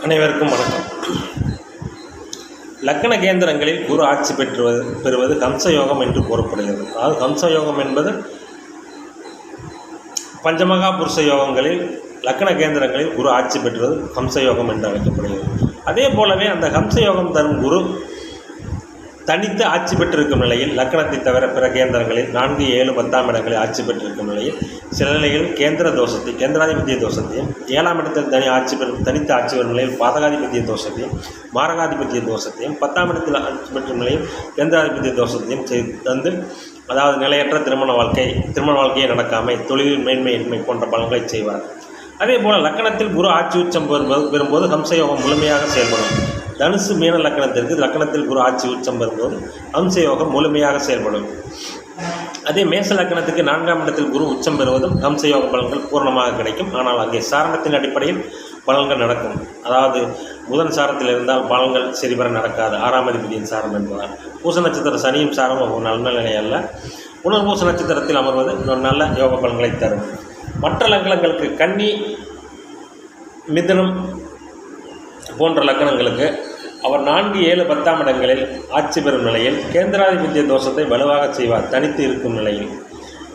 அனைவருக்கும் வணக்கம். லக்கண கேந்திரங்களில் குரு ஆட்சி பெறுவது ஹம்சயோகம் என்று கூறப்படுகிறது. அதாவது ஹம்சயோகம் என்பது பஞ்சமகா புருஷ யோகங்களில் லக்கண கேந்திரங்களில் குரு ஆட்சி பெற்றுவது ஹம்சயோகம் என்று அழைக்கப்படுகிறது. அதே போலவே அந்த ஹம்சயோகம் தரும் குரு தனித்து ஆட்சி பெற்றிருக்கும் நிலையில் லக்கணத்தை தவிர பிற கேந்திரங்களில் 4, 7, 10ஆம் இடங்களில் ஆட்சி பெற்றிருக்கும் நிலையில் சில நிலைகளில் கேந்திராதிபத்திய தோஷத்தையும் 7ஆம் இடத்தில் தனித்து ஆட்சி பெறும் நிலையில் பாதகாதிபத்திய தோஷத்தையும் மாரகாதிபத்திய தோஷத்தையும் 10ஆம் இடத்தில் ஆட்சி பெற்றும் நிலையில் கேந்திராதிபத்திய தோஷத்தையும் தந்து, அதாவது நிலையற்ற திருமண வாழ்க்கையை நடக்காமை, தொழிலில் மேன்மையின்மை போன்ற பலன்களை செய்வார். அதே போல் லக்கணத்தில் குரு ஆட்சி உச்சம் பெறும்போது ஹம்சயோகம் முழுமையாக செயல்படும். தனுசு மீன லக்கணத்தில் குரு ஆட்சி உச்சம் பெறும்போது ஹம்சயோகம் முழுமையாக செயல்படும். அதே மேச லக்கணத்துக்கு 4ஆம் இடத்தில் குரு உச்சம் பெறுவதும் ஹம்சயோக பலன்கள் பூர்ணமாக கிடைக்கும். ஆனால் அங்கே சாரணத்தின் அடிப்படையில் பலன்கள் நடக்கும். அதாவது புதன் சாரத்தில் இருந்தால் பலன்கள் சரிவர நடக்காது. 6ஆம் அதிபதியின் சாரம் என்பதால் பூச நட்சத்திர சனியும் சாரம் ஒரு நல்ல நிலை அல்ல. புனர்பூச நட்சத்திரத்தில் அமர்வது ஒரு நல்ல யோக பலன்களை தரும். மற்ற லக்கணங்களுக்கு கன்னி, மிதுனம் போன்ற லக்கணங்களுக்கு அவர் 4, 7, 10ஆம் இடங்களில் ஆட்சி பெறும் நிலையில் கேந்திராதிபத்திய தோஷத்தை வலுவாக செய்வார் தனித்து இருக்கும் நிலையில்.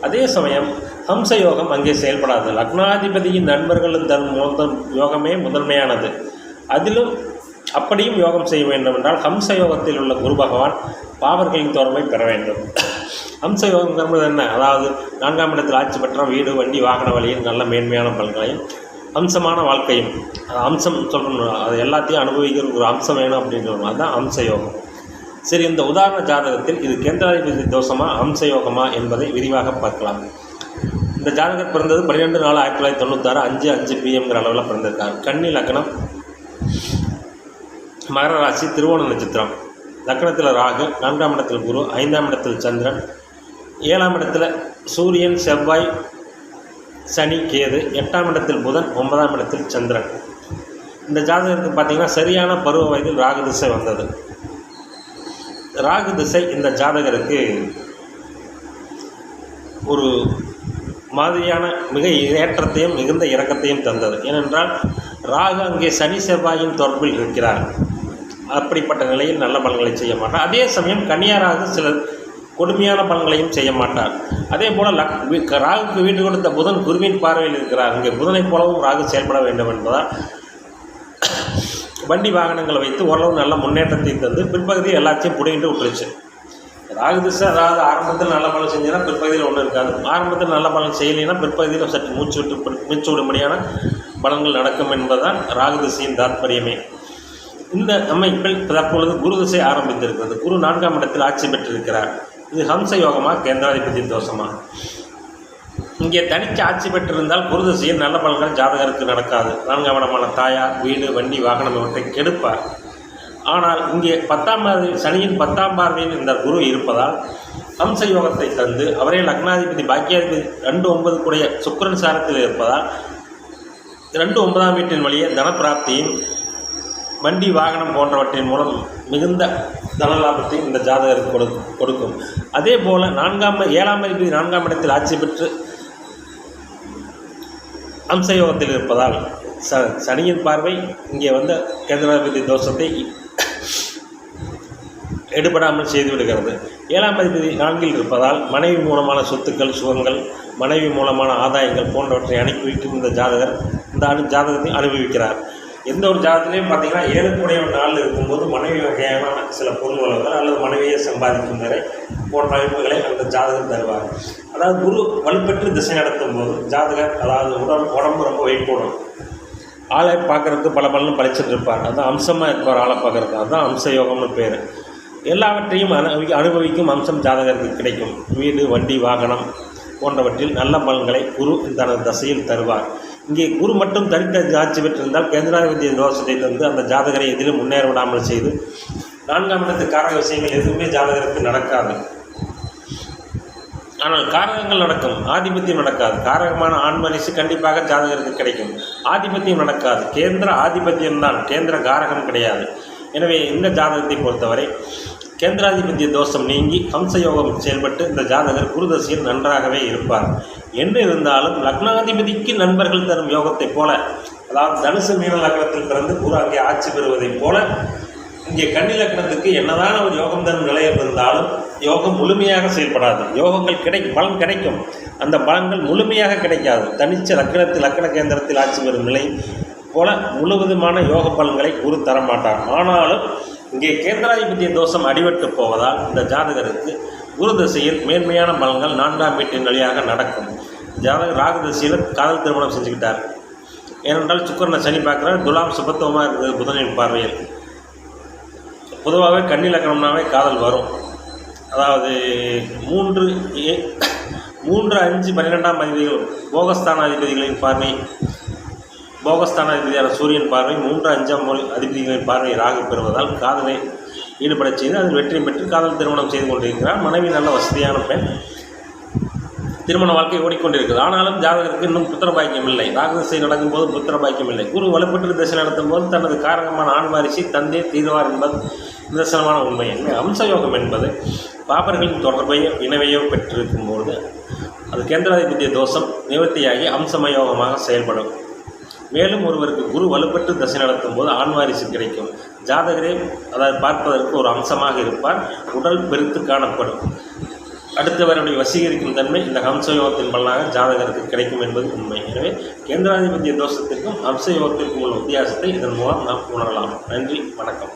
அதே சமயம் ஹம்சயோகம் அங்கே செயல்படாது. லக்னாதிபதியின் நண்பர்களும் தரும் யோகமே முதன்மையானது. அப்படியும் யோகம் செய்ய வேண்டும் என்றால் ஹம்சயோகத்தில் உள்ள குரு பகவான் பாவர்களின் தோர்மை பெற வேண்டும். ஹம்சயோகம் என்பது என்ன? அதாவது 4ஆம் இடத்தில் ஆட்சி பெற்றால் வீடு, வண்டி, வாகன வழியில் நல்ல மேன்மையான பலன்களையும் அம்சமான வாழ்க்கையும், அம்சம் சொல்லணும், அது எல்லாத்தையும் அனுபவிக்கிற ஒரு அம்சம் வேணும் அப்படின்றது அதுதான் அம்சயோகம். சரி, இந்த உதாரண ஜாதகத்தில் இது கேந்திராதிபதி தோஷமா அம்சயோகமா என்பதை விரிவாக பார்க்கலாம். இந்த ஜாதகர் பிறந்தது 12/4/1996 5 PM அளவில் பிறந்திருக்கார். கன்னி லக்னம், மகர ராசி, திருவோண நட்சத்திரம். லக்னத்தில் ராகு, 4ஆம் இடத்தில் குரு, 5ஆம் இடத்தில் சந்திரன், 7ஆம் இடத்தில் சூரியன், செவ்வாய், சனி, கேது, 8ஆம் இடத்தில் புதன், 9ஆம் இடத்தில் சந்திரன். இந்த ஜாதகத்துக்கு பார்த்திங்கன்னா சரியான பருவ வயதில் ராகு திசை வந்தது. ராகு திசை இந்த ஜாதகருக்கு ஒரு மாதிரியான மிக ஏற்றத்தையும் மிகுந்த இறக்கத்தையும் தந்தது. ஏனென்றால் ராகு அங்கே சனி செவ்வாயின் தொடர்பில் இருக்கிறார். அப்படிப்பட்ட நிலையில் நல்ல பலன்களை செய்ய மாட்டார். அதே சமயம் கன்னியாராக சில கொடுமையான பலன்களையும் செய்ய மாட்டார். அதே போல் ராகுக்கு வீட்டு கொடுத்த புதன் குருவின் பார்வையில் இருக்கிறார். இங்கே புதனைப் போலவும் ராகு செயல்பட வேண்டும் என்பதால் வண்டி வாகனங்களை வைத்து ஓரளவு நல்ல முன்னேற்றத்தை தந்து பிற்பகுதியில் எல்லாத்தையும் பிடிங்கிட்டு விட்டுருச்சு. ராகு திசை அதாவது ஆரம்பத்தில் நல்ல பலன் செஞ்சீங்கன்னா பிற்பகுதியில் ஒன்றும் இருக்காது. ஆரம்பத்தில் நல்ல பலன் செய்யலைன்னா பிற்பகுதியில் சற்று மூச்சு விடும்படியான பலன்கள் நடக்கும் என்பதுதான் ராகு திசையின் தாத்பரியமே. இந்த அமைப்பில் தற்பொழுது குரு திசை ஆரம்பித்திருக்கிறது. குரு 4ஆம் இடத்தில் ஆட்சி பெற்றிருக்கிறார். இது ஹம்சயோகமா கேந்திராதிபதி தோஷமா? இங்கே தனித்து ஆட்சி பெற்றிருந்தால் குரு திசையில் நல்ல பலன்கள் ஜாதகருக்கு நடக்காது. 4ஆம் இடமான தாயார், வீடு, வண்டி, வாகனம் இவற்றை கெடுப்பார். ஆனால் இங்கே 10ஆம் சனியின் 10ஆம் பார்வையில் இந்த குரு இருப்பதால் ஹம்சயோகத்தை தந்து அவரே லக்னாதிபதி பாக்கியாதிபதி 2, 9 சுக்கிரன் சாரத்தில் இருப்பதால் 2, 9ஆம் வீட்டின் வழியே தனப்பிராப்தியும் வண்டி வாகனம் போன்றவற்றின் மூலம் மிகுந்த தனலாபத்தையும் இந்த ஜாதகருக்கு கொடுக்கும். அதே போல் 7ஆம் அதிபதி 4ஆம் இடத்தில் ஆட்சி பெற்று அம்சயோகத்தில் இருப்பதால் சனியின் பார்வை இங்கே வந்த கேந்திராதிபதி தோஷத்தை எடுபடாமல் செய்துவிடுகிறது. 7ஆம் அதிபதி 4இல் இருப்பதால் மனைவி மூலமான சொத்துக்கள், சுகங்கள், மனைவி மூலமான ஆதாயங்கள் போன்றவற்றை அனுப்பி வைக்கும் இந்த ஜாதகத்தை அனுபவிக்கிறார். எந்த ஒரு ஜாதகத்திலையும் பார்த்திங்கன்னா 7 நாளில் இருக்கும்போது மனைவி வகையான சில பொருள் வளங்கள் அல்லது மனைவியை சம்பாதிக்கும் நிலை போன்ற அமைப்புகளை அந்த ஜாதகர் தருவார். அதாவது குரு வலுப்பெற்று திசை நடத்தும் போது ஜாதகர் அதாவது உடம்பு ரொம்ப வெயிட் போடும். ஆளை பார்க்குறதுக்கு பல பலனும் பழிச்சிட்டு இருப்பார். அதுதான் அம்சமாக இருப்பார். ஆளை பார்க்குறதுக்கு அதுதான் அம்சயோகம்னு பேர். எல்லாவற்றையும் அனுபவிக்கும் அம்சம் ஜாதகருக்கு கிடைக்கும். வீடு, வண்டி, வாகனம் போன்றவற்றில் நல்ல பலன்களை குரு இந்த தசையில் தருவார். இங்கே குரு மட்டும் தனித்த ஆட்சி பெற்றிருந்தால் கேந்திராதிபத்திய தோஷத்தை தந்து அந்த ஜாதகரை எதிலும் முன்னேற விடாமல் செய்து 4ஆம் இடத்து காரக விஷயங்கள் எதுவுமே ஜாதகருக்கு நடக்காது. ஆனால் காரகங்கள் நடக்கும், ஆதிபத்தியம் நடக்காது. காரகமான ஆண்மரிசு கண்டிப்பாக ஜாதகருக்கு கிடைக்கும். ஆதிபத்தியம் நடக்காது. கேந்திர ஆதிபத்தியம்தான், கேந்திர காரகம் கிடையாது. எனவே இந்த ஜாதகத்தை பொறுத்தவரை கேந்திராதிபத்திய தோஷம் நீங்கி ஹம்சயோகம் செயல்பட்டு இந்த ஜாதகர் குருதசையில் நன்றாகவே இருப்பார். என்று இருந்தாலும் லக்னாதிபதிக்கு நண்பர்கள் தரும் யோகத்தைப் போல, அதாவது தனுசு மீன லக்னத்தில் பிறந்து குரு அங்கே ஆட்சி பெறுவதைப் போல இங்கே கன்னி லக்னத்துக்கு என்னதான் ஒரு யோகம் தரும் நிலையில் இருந்தாலும் யோகம் முழுமையாக செயல்படாது. யோகங்கள் பலன் கிடைக்கும், அந்த பலன்கள் முழுமையாக கிடைக்காது. தனிச்ச லக்கண கேந்திரத்தில் ஆட்சி பெறும் நிலை போல முழுவதுமான யோக பலன்களை குரு தரமாட்டார். ஆனாலும் இங்கே கேந்திராதிபத்திய தோஷம் அடிபட்டு போவதால் இந்த ஜாதகருக்கு குரு திசையில் மேன்மையான பலன்கள் 4ஆம் வீட்டின் வழியாக நடக்கும். ஜாதகர் ராகு திசையில் காதல் திருமணம் செஞ்சுக்கிட்டார். ஏனென்றால் சுக்கிரனை சனி பார்க்குறார், துலாம் சுபத்துவமாக இருக்குது புதனின் பார்வையில். பொதுவாகவே கன்னி லக்னம்னாவே காதல் வரும். அதாவது 3, 5, 12ஆம் அதிபதிகள் போகஸ்தானாதிபதிகளின் பார்வை, போகஸ்தானாதிபதியான சூரியன் பார்வை, 3, 5ஆம் அதிபதிகளின் பார்வை ராகு பெறுவதால் காதலை ஈடுபட செய்து அதில் வெற்றி பெற்று காதல் திருமணம் செய்து கொண்டிருக்கிறார். மனைவி நல்ல வசதியான பெண், திருமண வாழ்க்கை ஓடிக்கொண்டிருக்கிறது. ஆனாலும் ஜாதகருக்கு இன்னும் புத்திர பாக்கியம் இல்லை. ராகு திசை நடக்கும்போது புத்திர பாக்கியம் இல்லை. குரு வலுப்பெற்று திசை நடத்தும் போது தனது காரகமான ஆண் வாரிசை தந்தே தீர்வார் என்பது நிதர்சனமான உண்மை. அம்சயோகம் என்பது பாப்பர்களின் தொடர்பையோ இணைவையோ பெற்றிருக்கும்போது அது கேந்திராதிபத்திய தோஷம் நிவர்த்தியாகி அம்சமயோகமாக செயல்படும். மேலும் ஒருவருக்கு குரு வலுப்பெற்று தசை நடத்தும் போது ஆண் வாரிசு கிடைக்கும். ஜாதகரே அதாவது பார்ப்பதற்கு ஒரு அம்சமாக இருப்பார், உடல் பெருத்து காணப்படும். அடுத்தவருடைய வசீகரிக்கும் தன்மை இந்த ஹம்சயோகத்தின் பலனாக ஜாதகருக்கு கிடைக்கும் என்பது உண்மை. எனவே கேந்திராதிபத்திய தோஷத்திற்கும் ஹம்சயோகத்திற்கும் உள்ள வித்தியாசத்தை இதன் மூலம் நாம் உணரலாம். நன்றி, வணக்கம்.